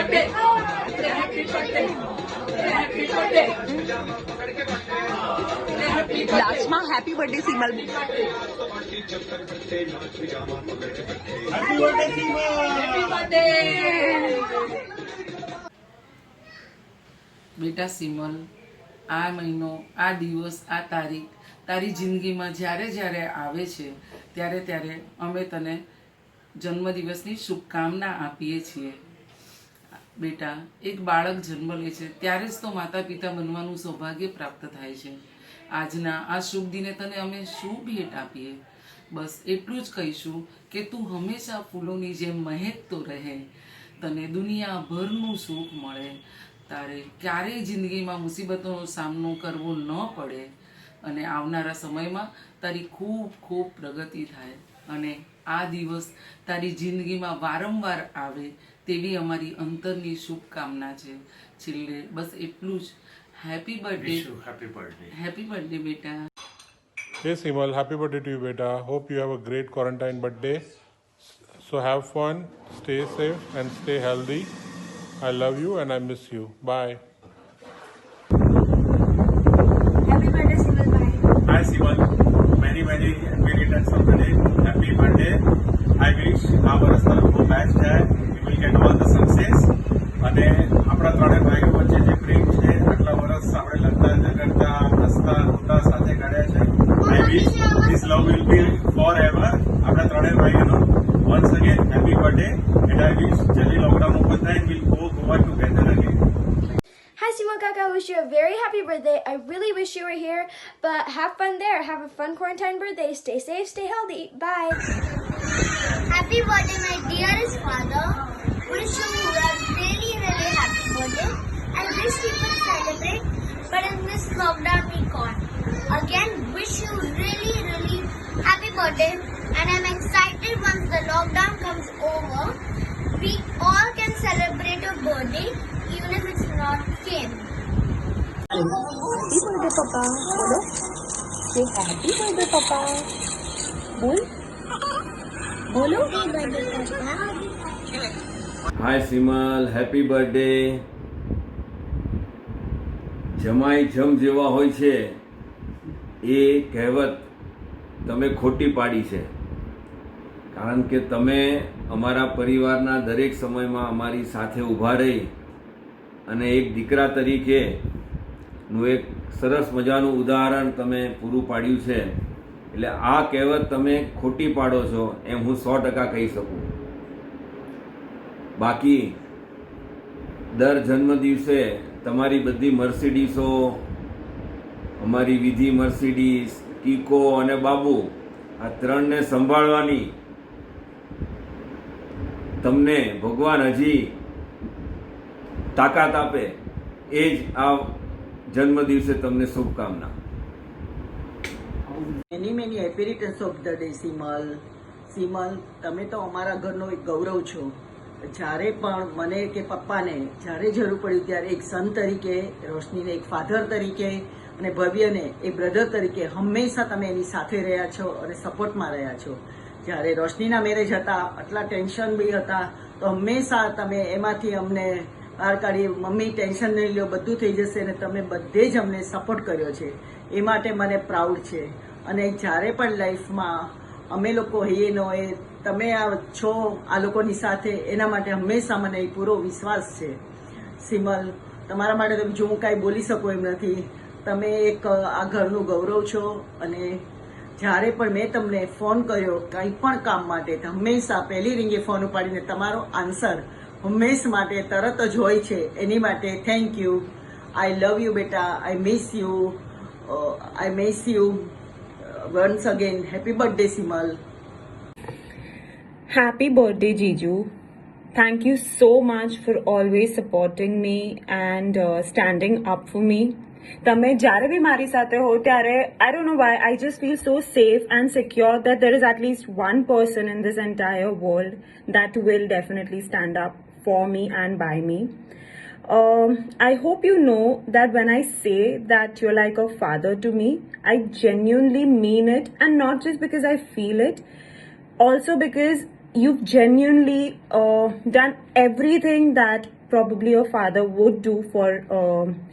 birthday. Happy birthday. Happy birthday. લાસ્ટમાં happy birthday Simal. Happy birthday. બેટા સિમલ, આ મહિનો, આ દિવસ, આ તારીખ તારી જિંદગીમાં જ્યારે જ્યારે આવે છે ત્યારે ત્યારે અમે તને જન્મદિવસની શુભકામના આપીએ છીએ. બેટા, એક બાળક જન્મ લે છે ત્યારે જ તો માતા પિતા બનવાનું સૌભાગ્ય પ્રાપ્ત થાય છે. આજના આ શુભ દિને તને અમે શું ભેટ આપીએ? બસ એટલું જ કહીશું કે તું હંમેશા ફૂલોની જેમ મહેકતો રહે, તને દુનિયાભરનું સુખ મળે, તારે ક્યારેય જિંદગીમાં મુસીબતોનો સામનો કરવો ન પડે અને આવનારા સમયમાં તારી ખૂબ ખૂબ પ્રગતિ થાય અને આ દિવસ તારી જિંદગીમાં વારંવાર આવે તેવી અમારી અંતરની શુભકામના છે. છેલ્લે બસ એટલું જ. Happy birthday. હેપી બર્થડે બેટા. Hey Simal, happy birthday to you beta. Hope you have a great quarantine birthday. So have fun, stay safe and stay healthy. I love you and I miss you. Bye. Happy birthday, Simal bhai. Hi Simal, many happy returns of the day. Happy birthday. I wish આ વર્ષ તરફ best જાય. We will get all the success. અને આપણા ત્રણેય ભાઈઓ વચ્ચે જે પ્રેમ છે આટલા વર્ષ આપણે લડતા ઝઘડતા હસતા રોતા સાથે કાઢ્યા છે. I wish this love will be forever. આપણા ત્રણેય ભાઈઓનો once again happy birthday and I wish જલ્દી લોકડાઉન ઓપન થાય and we'll go Goa together again. Hi, Simal Kaka. I wish you a very happy birthday. I really wish you were here, but have fun there. Have a fun quarantine birthday. Stay safe, stay healthy. Bye. Happy birthday, my dearest father. Wish you a really happy birthday and wish we could celebrate, but in this lockdown we can't. Again, wish you really happy birthday and I'm excited once the lockdown comes over, we all can celebrate your birthday even if it's not came. Happy birthday પપ્પા. બોલો, કે happy birthday પપ્પા. બોલ, બોલો. Happy birthday, Papa. હાય સિમલ, happy birthday. જમાઈ જમ જેવા હોય છે એ કહેવત તમે ખોટી પાડી છે, કારણ કે તમે અમારા પરિવારના દરેક સમયમાં અમારી સાથે ઊભા રહી અને એક દીકરા તરીકેનું એક સરસ મજાનું ઉદાહરણ તમે પૂરું પાડ્યું છે. એટલે આ કહેવત તમે ખોટી પાડો છો એમ હું 100% કહી શકું. બાકી દર જન્મદિવસે તમારી બધી મર્સિડીસો, અમારી વિધિ મર્સિડીસ, કીકો અને બાબુ, આ ત્રણને સંભાળવાની તમને ભગવાન હજી તાકાત આપે એ જ આ જન્મદિવસે તમને શુભકામના. Many happy returns of the day Simal. Simal, તમે તો અમારા ઘરનો એક ગૌરવ છો. જ્યારે પણ મને કે પપ્પાને જ્યારે જરૂર પડી ત્યારે એક સન તરીકે, રોશનીને એક ફાધર તરીકે અને ભવ્યને એક બ્રધર તરીકે હંમેશા તમે એની સાથે રહ્યા છો અને સપોર્ટમાં રહ્યા છો. જ્યારે રોશનીના મેરેજ હતા, આટલા ટેન્શન બી હતા, તો હંમેશા તમે એમાંથી અમને બહાર કાઢી, મમ્મી ટેન્શન નહીં લો, બધું થઈ જશે, અને તમે બધે જ અમને સપોર્ટ કર્યો છે. એ માટે મને પ્રાઉડ છે. અને જ્યારે પણ લાઈફમાં અમે લોકો હોઈએ ન હોય, તમે આ છો આ લોકોની સાથે, એના માટે હંમેશા મને એ પૂરો વિશ્વાસ છે. સિમલ, તમારા માટે તો જો હું કાંઈ બોલી શકું એમ નથી. તમે એક આ ઘરનું ગૌરવ છો અને જ્યારે પણ મેં તમને ફોન કર્યો કંઈ પણ કામ માટે, તો હંમેશા પહેલી રિંગે ફોન ઉપાડીને તમારો આન્સર હંમેશ માટે તરત જ હોય છે. એની માટે thank you. I love you બેટા. I miss you. Once again happy birthday Simal. Happy birthday, Jiju. Thank you so much for always supporting me and standing up for me. તમે જ્યારે બી મારી સાથે હો ત્યારે I don't know why I just feel so safe and secure that there is at least one person in this entire world that will definitely stand up for me and by me. I hope you know that when I say that you're like a father to me, I genuinely mean it, and not just because I feel it, also because you've genuinely done everything that probably a father would do for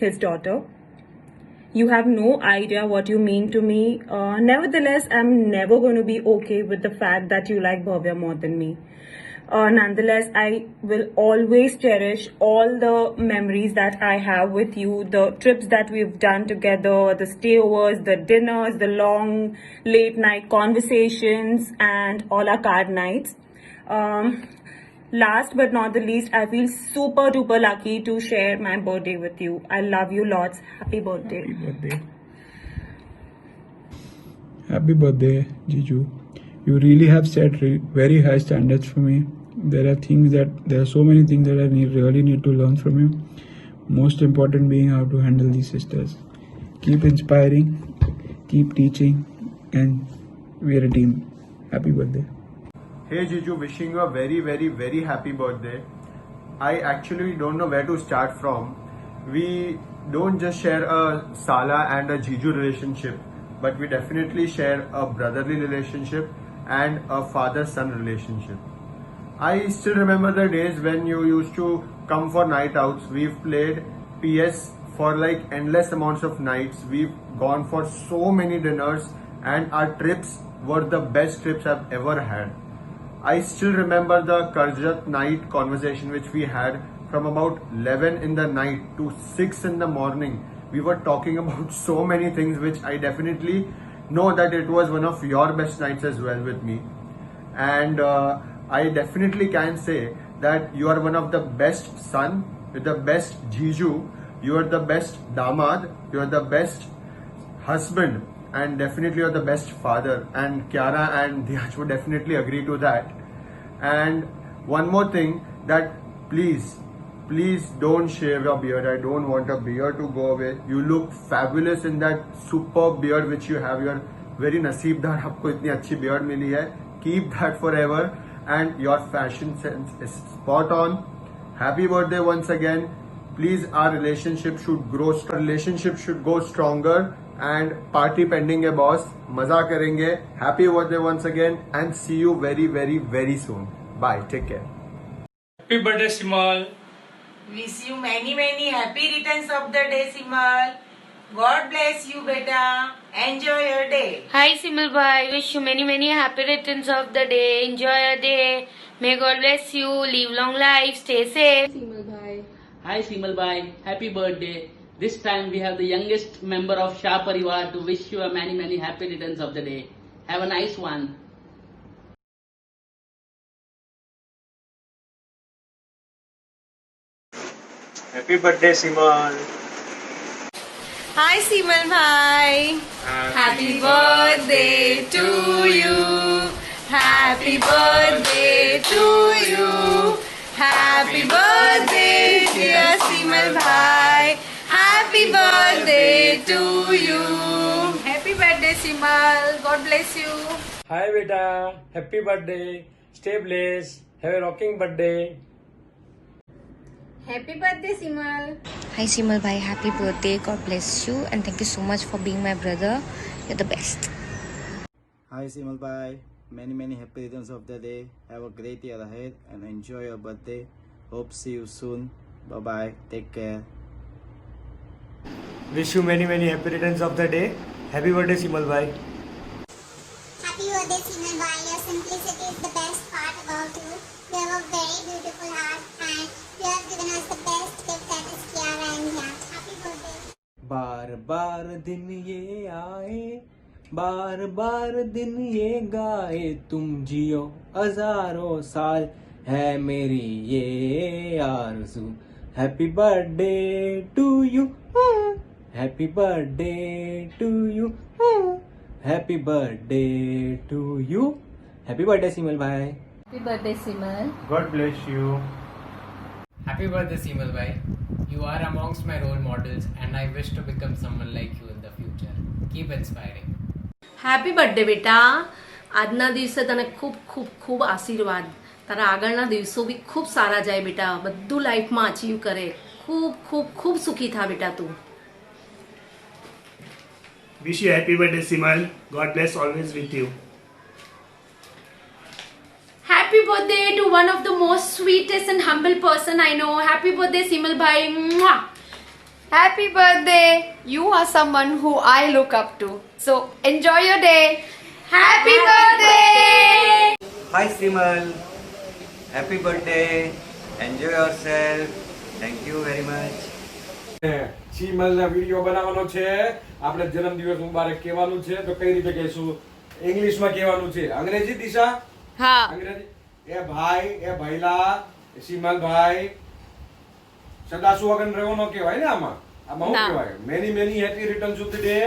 his daughter. You have no idea what you mean to me. Nevertheless, I'm never going to be okay with the fact that you like Bhavya more than me. Nonetheless, I will always cherish all the memories that I have with you, the trips that we've done together, the stayovers, the dinners, the long late night conversations, and all our card nights. Last but not the least, I feel super duper lucky to share my birthday with you. I love you lots. Happy birthday. Happy birthday. Happy birthday, Jiju. You really have set very high standards for me. There are so many things that I really need to learn from you. Most important being how to handle these sisters. Keep inspiring, keep teaching, and we are a team. Happy birthday. Hey Jiju, wishing you a very, very, very happy birthday. I actually don't know where to start from. We don't just share a Sala and a Jiju relationship, but we definitely share a brotherly relationship and a father-son relationship. I still remember the days when you used to come for night outs. We've played PS for like endless amounts of nights. We've gone for so many dinners, and our trips were the best trips I've ever had. I still remember the Karjat night conversation which we had from about 11 in the night to 6 in the morning. We were talking about so many things which I definitely know that it was one of your best nights as well with me. And I definitely can say that you are one of the best son, you're the best Jiju, you are the best Damad, you are the best husband, and definitely you're the best father, and Kiara and Dhyaj would definitely agree to that. And one more thing, that please don't shave your beard. I don't want a beard to go away. You look fabulous in that superb beard which you have. You are very naseebdar, आपको इतनी अच्छी beard मिली है. Keep that forever, and your fashion sense is spot on. Happy birthday once again. Please, our relationship should go stronger. And party pending है boss, मजा करेंगे. Happy birthday once again, and see you very, very, very soon. Bye, take care. Happy birthday, Simal. Wish you many, many happy returns of the day, Simal. God bless you, beta. Enjoy your day. Hi Simal bhai, wish you many many happy returns of the day. Enjoy your day. May God bless you. Live long life. Stay safe. Hi Simal bhai, happy birthday. This time we have the youngest member of Shah Parivar to wish you a many, many happy returns of the day. Have a nice one. Happy birthday, Simal. Hi Simal bhai. Happy birthday to you. Happy birthday to you. Happy birthday dear Simal bhai. Happy birthday to you. Happy birthday Simal. God bless you. Hi beta, happy birthday. Stay blessed. Have a rocking birthday. Happy birthday, Simal. Hi Simal bhai, happy birthday. God bless you and thank you so much for being my brother. You're the best. Hi Simal bhai, many happy returns of the day. Have a great year ahead and enjoy your birthday. Hope see you soon. Bye bye. Take care. Wish you many happy returns of the day. Happy birthday, Simal bhai. Happy birthday Simal bhai. Your simplicity is the best part about you. You have a very beautiful heart and you have given us the best gift, that is Kiara and Dhyaj. Happy birthday. बार बार दिन ये आए, बार बार दिन ये गाए, तुम जियो हजारों साल, है मेरी ये आरज़ू. Happy birthday to you. Happy birthday to you. Happy birthday to you. Happy birthday, Simal bhai. Happy birthday Simal. God bless you. Happy birthday, Simal bhai. You are amongst my role models, and I wish to become someone like you in the future. Keep inspiring. Happy birthday બેટા. આજના દિવસે તને ખૂબ ખૂબ ખૂબ આશીર્વાદ. તારા આગળના દિવસો બી ખૂબ સારા જાય બેટા. બધું લાઈફમાં અચીવ કરે. ખૂબ ખૂબ ખૂબ સુખી થા બેટા તું. Wish you happy birthday, Simal. God bless always with you. Happy Happy birthday to one of the most sweetest and humble person I know. Happy birthday, Simal bhai. Mwah. Happy birthday. You are someone who I look up to. So enjoy your day. Happy birthday. Hi Simal, happy birthday. Enjoy yourself. Thank you very much. સીમલ ના video બનાવવાનો છે, આપણે જન્મદિવસ મુબારક કહેવાનું છે, તો કઈ રીતે કહેશું? ઇંગ્લિશમાં કહેવાનું છે. અંગ્રેજી દિશા? હા. અંગ્રેજી. એ ભાઈ, એ ભાઈલા, સીમલ ભાઈ સદાસુ વગન રહેવાનો કહેવાય ને આમાં. આમાં શું કહેવાય? Many many happy returns of the day.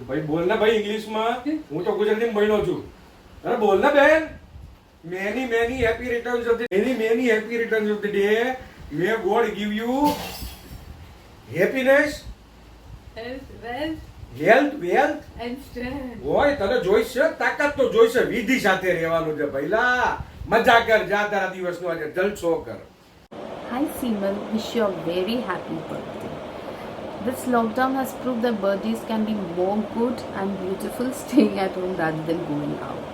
ભાઈ બોલ ને ભાઈ ઇંગ્લિશમાં. હું તો ગુજરાતીમાં ભણ્યો છું. અરે બોલ ને બેન. Many many happy returns of the many happy returns of the day. May God give you happiness, health, wealth and strength. ઓય તને જોઈશે તાકાત તો જોઈશે, વિધિ સાથે રહેવાનું છે ભઈલા. મજા કર, જા તારા દિવસનો આજે જલસો કર. Hi Simal, wish you a very happy birthday. This lockdown has proved that birthdays can be more good and beautiful staying at home rather than going out.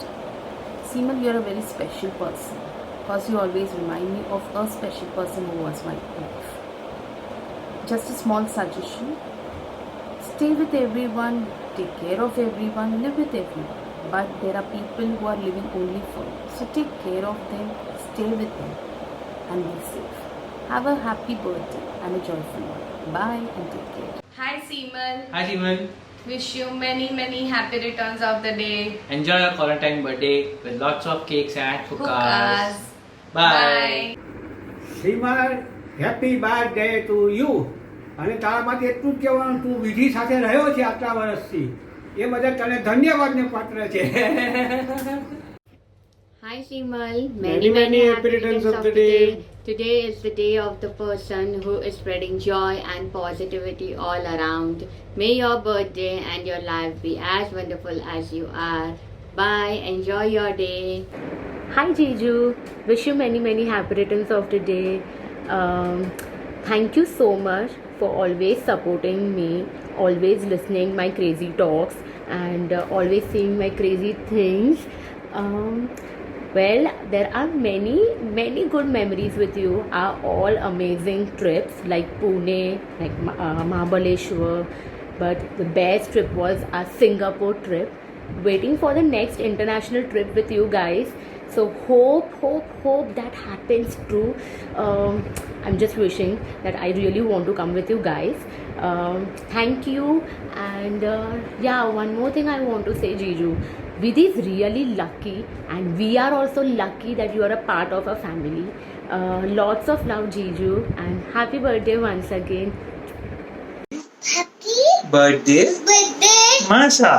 Simal, you're a very special person because you always remind me of a special person who was my life. Just a small suggestion: stay with everyone, take care of everyone, live with everyone. But there are people who are living only for you. So take care of them, stay with them, and be safe. Have a happy birthday and a joyful one. Bye and take care. Hi Simal. Hi Simal. Wish you many happy returns of the day. Enjoy your quarantine birthday with lots of cakes and hookahs. Hookahs. Bye. Shriman happy birthday to you. અને તારા માટે એટલું જ કહેવાનું, તું વિધિ સાથે રહ્યો છે આટલા વર્ષથી, એ બદલ તને ધન્યવાદને પાત્ર છે. Hi Shimal, Many happy returns of the day. Today is the day of the person who is spreading joy and positivity all around. May your birthday and your life be as wonderful as you are. Bye, enjoy your day. Hi Jiju, wish you many happy returns of the day. Thank you so much for always supporting me, always listening my crazy talks and always seeing my crazy things. Well, there are many good memories with you. Are all amazing trips like Pune, like Mahabaleshwar, but the best trip was our Singapore trip. Waiting for the next international trip with you guys. So hope that happens too. I'm just wishing that I really want to come with you guys. Thank you. And yeah, one more thing I want to say, Jiju. Vidhi is really lucky and we are also lucky that you are a part of our family. Lots of love, Jiju, and happy birthday once again. Happy birthday, Masha.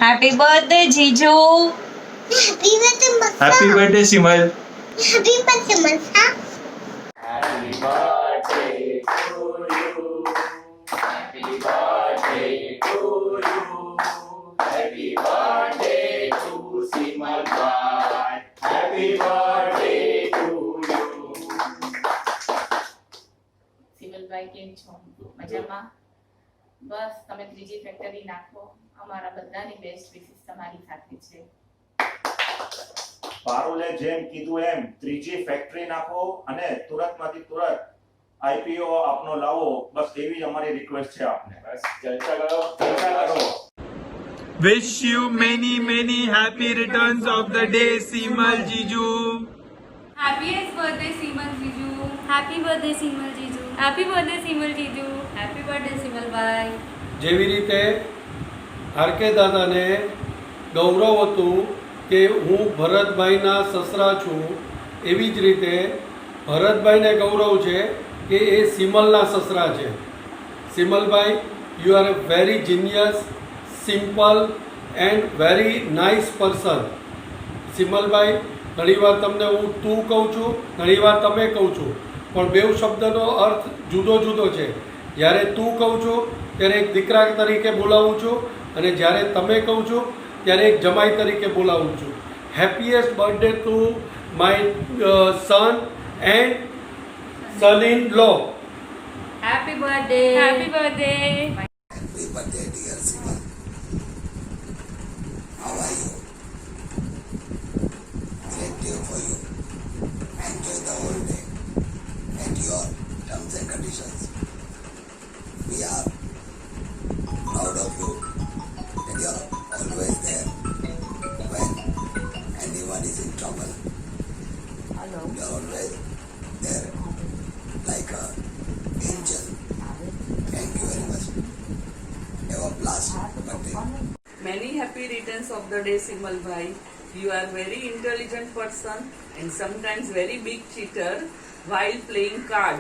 Happy birthday Jiju. Happy birthday, Masa. Happy birthday, Simal. Happy birthday, Masa. Happy birthday to you. Happy birthday to you. Happy birthday to Simal bhai. Happy birthday to you. સિમલ ભાઈ કેમ છો? મજામાં? બસ તમે ત્રીજી factory નાખો. અમારા બધાની best wishes તમારી સાથે છે. પારુલે જેમ કીધું એમ ત્રીજી ફેક્ટરી નાખો અને તુરતમાંથી તુરત આઈપીઓ આપનો લાવો, બસ એવી જ અમારી રિક્વેસ્ટ છે આપને. બસ જલસા કરો. Wish you many happy returns of the day, Simal Jiju. Happiest birthday Simal Jiju. Happy birthday Simal Jiju. Happy birthday Simal Jiju. Happy birthday Simal bhai. જેવી રીતે આરકે દાદાને ગૌરવ હતું કે હું ભરતભાઈના સસરા છું, એવી જ રીતે ભરતભાઈને ગૌરવ છે કે એ સિમલના સસરા છે. સિમલભાઈ, you are a very genius, simple and very nice person. સિમલભાઈ, ઘણીવાર તમને હું તું કહું છું, ઘણીવાર તમે કહું છું, પણ બેઉ શબ્દનો અર્થ જુદો જુદો છે. જ્યારે તું કહું છું ત્યારે એક દીકરા તરીકે બોલાવું છું અને જ્યારે તમે કહું છું ત્યારે એક જમાઈ તરીકે બોલાવું છું. Happiest birthday to my son and son in law. Happy birthday. Happy birthday. Happy birthday, dear Simal. How are you? the day, Simal bhai. You are very intelligent person and sometimes very big cheater while playing card.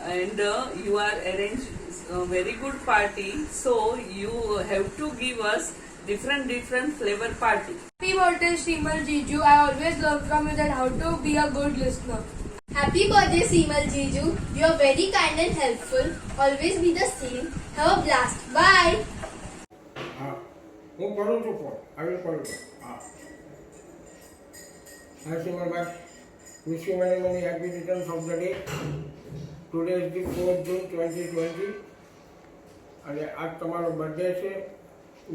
And you are arranged a very good party. So you have to give us different flavor party. Happy birthday, Simal Jiju. I always learn from you that how to be a good listener. Happy birthday, Simal Jiju. You are very kind and helpful. Always be the same. Have a blast. Bye. હું કરું છું phone આવી કરું છું Hi Simalbhai, wish you many happy returns of the day. Today is the 4th June 2020 અને આજ તમારો birthday છે.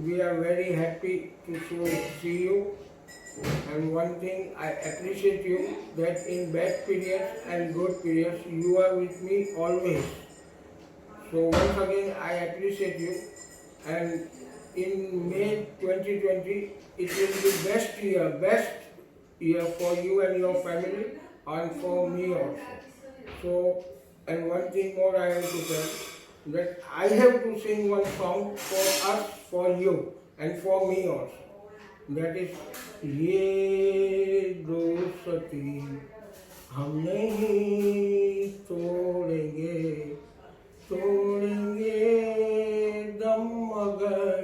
We are very happy to see you, and one thing I appreciate you that in bad periods and good periods you are with me always. So once again I appreciate you, and in May 2020 it will be best year for you and your family and for me also. So, and one thing more I have to tell, that I have to sing one song for us, for you and for me also. That is Ye Dostati Hum Nahi Todenge Dam Magar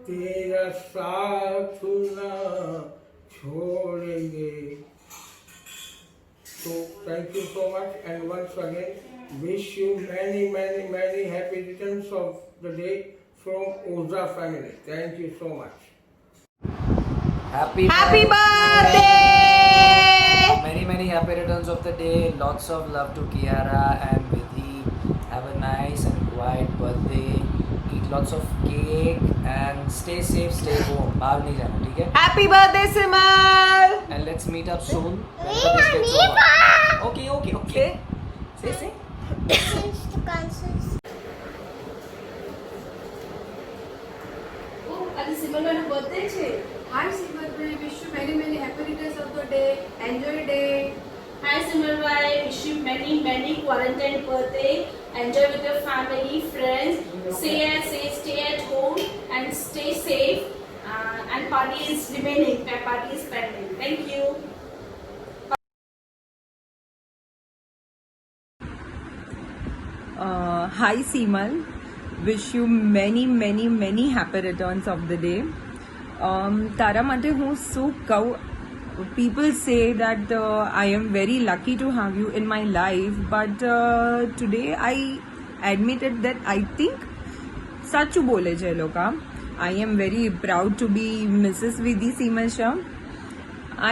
Tera Saath Na Chhodenge. So thank you so much, and once again wish you many happy returns of the day from Oza family. Thank you so much. Happy birthday! Many happy returns of the day. Lots of love to Kiara and Vidhi. Have a nice and quiet birthday. Eat lots of cake and stay safe, stay home. बाहर नहीं जाना, ठीक है? Happy birthday, Simal! And let's meet up soon. Okay. Say. આજે સિમલભાઈનો birthday છે. Hi Simalbhai, wish you many happy returns of the day. Enjoy your day. Hi Simalbhai, wish you many quarantine birthday. Enjoy with your family, friends. Stay at home and stay safe. And party is remaining. Party is pending. Thank you. Hi Simal, wish you many happy returns of the day. તારા માટે હું શું કહું, people say that I am very lucky to have you in my life, but today I admitted that I think સાચું બોલે છે લોકો. I am very proud to be Mrs. Vidhi Simal Shah.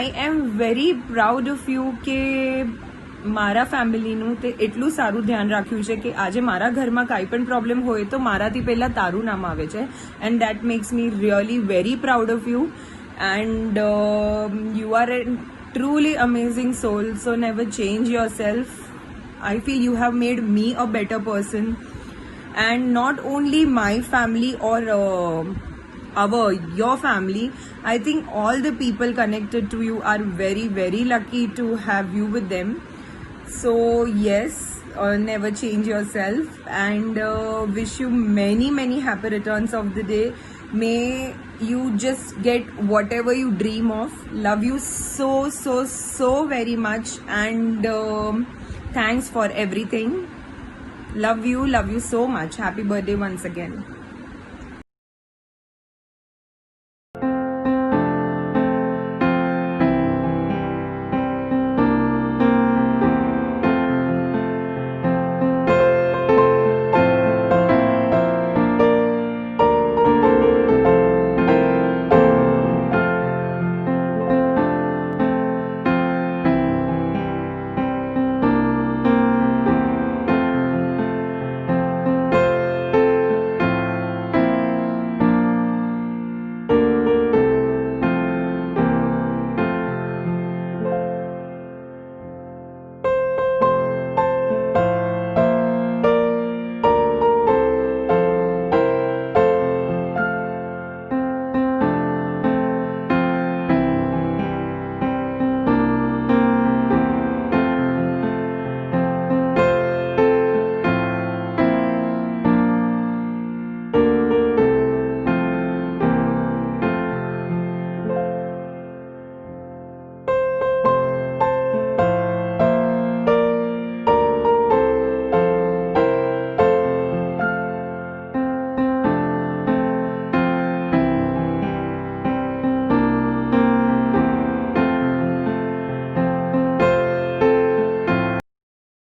I am very proud of you કે મારા ફેમિલીનું તે એટલું સારું ધ્યાન રાખ્યું છે કે આજે મારા ઘરમાં કાંઈ પણ પ્રોબ્લેમ હોય તો મારાથી પહેલાં તારું નામ આવે છે, and that max me really very proud of you, and you are a truly amazing soul, so never change yourself. I feel you have made me a better person, and not only my family or your family, I think all the people connected to you are very lucky to have you with them. So yes, never change yourself, and wish you many happy returns of the day. May you just get whatever you dream of. Love you so very much, and thanks for everything. Love you so much. Happy birthday once again.